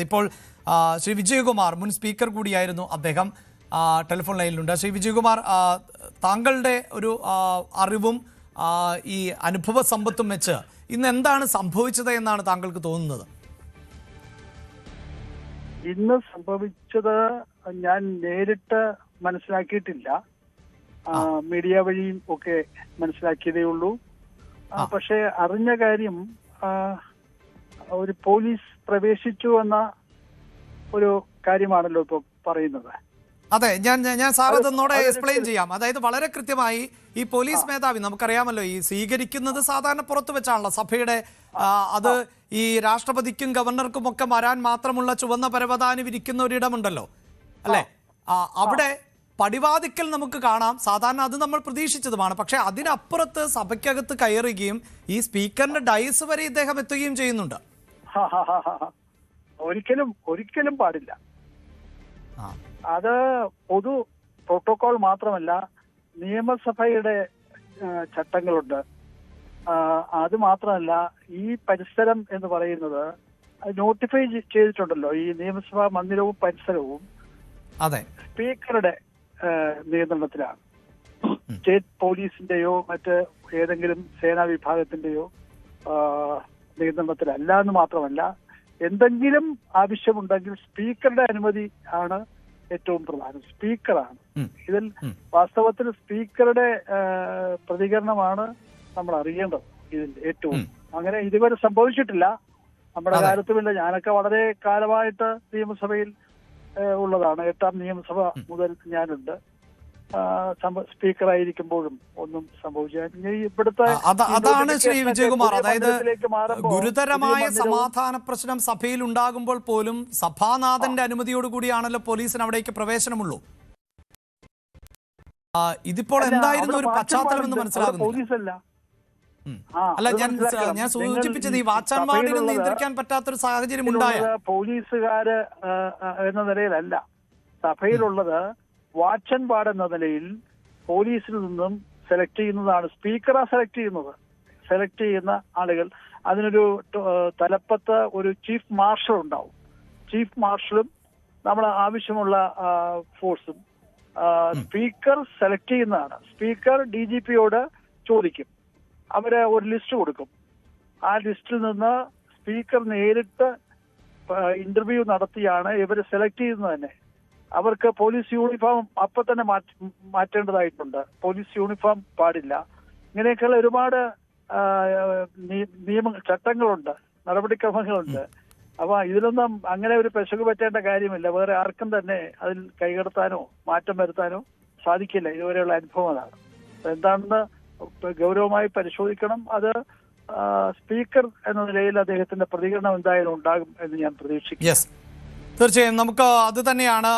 ഇപ്പോൾ ശ്രീ വിജയകുമാർ മുൻ സ്പീക്കർ കൂടിയായിരുന്നു അദ്ദേഹം ടെലിഫോൺ ലൈനിലുണ്ട്. ശ്രീ വിജയകുമാർ, താങ്കളുടെ ഒരു അറിവും ഈ അനുഭവ സമ്പത്തും വെച്ച് ഇന്ന് എന്താണ് സംഭവിച്ചത് എന്നാണ് താങ്കൾക്ക് തോന്നുന്നത്? ഇന്ന് സംഭവിച്ചത് ഞാൻ നേരിട്ട് മനസ്സിലാക്കിയിട്ടില്ല, മീഡിയ വഴിയും ഒക്കെ മനസ്സിലാക്കിയതേ ഉള്ളൂ. പക്ഷെ അറിഞ്ഞ കാര്യം ഒരു പോലീസ് പ്രവേശിച്ചു എന്ന ഒരു കാര്യമാണല്ലോ ഇപ്പൊ പറയുന്നത്. അതെ, ഞാൻ സാർ അതൊന്നോടെ എക്സ്പ്ലെയിൻ ചെയ്യാം. അതായത് വളരെ കൃത്യമായി ഈ പോലീസ് മേധാവി, നമുക്കറിയാമല്ലോ, ഈ സ്വീകരിക്കുന്നത് സാധാരണ പുറത്തു വെച്ചാണല്ലോ സഭയുടെ, അത് ഈ രാഷ്ട്രപതിക്കും ഗവർണർക്കും ഒക്കെ വരാൻ മാത്രമുള്ള ചുവന്ന പരവതാനി വിരിക്കുന്ന ഒരിടമുണ്ടല്ലോ അല്ലെ, അവിടെ പടിവാതിക്കൽ നമുക്ക് കാണാം. സാധാരണ അത് നമ്മൾ പ്രതീക്ഷിച്ചതുമാണ്. പക്ഷെ അതിനപ്പുറത്ത് സഭയ്ക്കകത്ത് കയറുകയും ഈ സ്പീക്കറിന്റെ ഡയസ് വരെ ഇദ്ദേഹം എത്തുകയും ചെയ്യുന്നുണ്ട്. ഒരിക്കലും പാടില്ല. അത് പൊതു പ്രോട്ടോകോൾ മാത്രമല്ല, നിയമസഭയുടെ ചട്ടങ്ങളുണ്ട്. അത് മാത്രമല്ല, ഈ പരിസരം എന്ന് പറയുന്നത് നോട്ടിഫൈ ചെയ്തിട്ടുണ്ടല്ലോ. ഈ നിയമസഭാ മന്ദിരവും പരിസരവും അതെ സ്പീക്കറുടെ നിയന്ത്രണത്തിലാണ്. സ്റ്റേറ്റ് പോലീസിന്റെയോ മറ്റ് ഏതെങ്കിലും സേനാ വിഭാഗത്തിന്റെയോ നിയന്ത്രണത്തിലല്ല എന്ന് മാത്രമല്ല, എന്തെങ്കിലും ആവശ്യമുണ്ടെങ്കിൽ സ്പീക്കറുടെ അനുമതി ആണ് ഏറ്റവും പ്രധാനം. സ്പീക്കറാണ് ഇതിൽ വാസ്തവത്തിൽ സ്പീക്കറുടെ പ്രതികരണമാണ് നമ്മൾ അറിയേണ്ടത് ഇതിൽ ഏറ്റവും. അങ്ങനെ ഇതുവരെ സംഭവിച്ചിട്ടില്ല നമ്മുടെ കാര്യത്തുമില്ല. ഞാനൊക്കെ വളരെ കാലമായിട്ട് നിയമസഭയിൽ ഉള്ളതാണ്. 8ാം നിയമസഭ മുതൽ ഞാനുണ്ട്. സ്പീക്കറായിരിക്കുമ്പോഴും ഒന്നും സംഭവിച്ചില്ല. ഇവിടുത്തെ അതാണ് ശ്രീ വിജയകുമാർ, അതായത് ഗുരുതരമായ സമാധാന പ്രശ്നം സഭയിൽ ഉണ്ടാകുമ്പോൾ പോലും സഭാനാഥന്റെ അനുമതിയോടുകൂടിയാണല്ലോ പോലീസിന് അവിടേക്ക് പ്രവേശനമുള്ളൂ. ഇതിപ്പോൾ എന്തായിരുന്നു ഒരു പശ്ചാത്തലം എന്ന് മനസ്സിലാകുന്നില്ല. അല്ല, ഞാൻ സൂചിപ്പിച്ചത് ഈ വാച്ചാൻമാർഡിനെ നിയന്ത്രിക്കാൻ പറ്റാത്തൊരു സാഹചര്യം ഉണ്ടായ പോലീസുകാര് എന്ന നിലയിലല്ല സഭയിലുള്ളത്. വാച്ച് ആൻഡ് വാർഡ് എന്ന നിലയിൽ പോലീസിൽ നിന്നും സെലക്ട് ചെയ്യുന്നതാണ്. സ്പീക്കറാ സെലക്ട് ചെയ്യുന്ന ആളുകൾ. അതിനൊരു തലപ്പത്ത് ഒരു ചീഫ് മാർഷൽ ഉണ്ടാവും. ചീഫ് മാർഷലും നമ്മൾ ആവശ്യമുള്ള ഫോഴ്സും സ്പീക്കർ സെലക്ട് ചെയ്യുന്നതാണ്. സ്പീക്കർ DGPയോട് ചോദിക്കും, അവര് ഒരു ലിസ്റ്റ് കൊടുക്കും. ആ ലിസ്റ്റിൽ നിന്ന് സ്പീക്കർ നേരിട്ട് ഇന്റർവ്യൂ നടത്തിയാണ് ഇവര് സെലക്ട് ചെയ്യുന്നത് തന്നെ. അവർക്ക് പോലീസ് യൂണിഫോം അപ്പൊ തന്നെ മാറ്റേണ്ടതായിട്ടുണ്ട്. പോലീസ് യൂണിഫോം പാടില്ല. ഇങ്ങനെയൊക്കെയുള്ള ഒരുപാട് ചട്ടങ്ങളുണ്ട്, നടപടിക്രമങ്ങളുണ്ട്. അപ്പൊ ഇതിലൊന്നും അങ്ങനെ ഒരു പെശക് പറ്റേണ്ട കാര്യമില്ല. വേറെ ആർക്കും തന്നെ അതിൽ കൈകടത്താനോ മാറ്റം വരുത്താനോ സാധിക്കില്ല. ഇതുവരെയുള്ള അനുഭവം അതാണ്. എന്താണെന്ന് ഗൗരവമായി പരിശോധിക്കണം. അത് സ്പീക്കർ എന്ന നിലയിൽ അദ്ദേഹത്തിന്റെ പ്രതികരണം എന്തായാലും ഉണ്ടാകും എന്ന് ഞാൻ പ്രതീക്ഷിക്കുന്നു. തീർച്ചയായും നമുക്ക് അത് തന്നെയാണ്,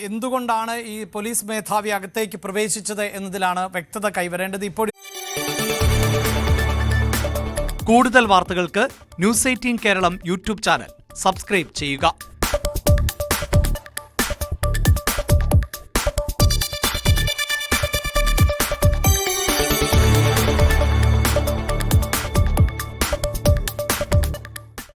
എന്തുകൊണ്ടാണ് ഈ പോലീസ് മേധാവി അകത്തേക്ക് പ്രവേശിച്ചത് എന്നതിലാണ് വ്യക്തത കൈവരേണ്ടത്. ഇപ്പോൾ കൂടുതൽ വാർത്തകൾക്ക് News 18 Keralam YouTube channel subscribe ചെയ്യുക.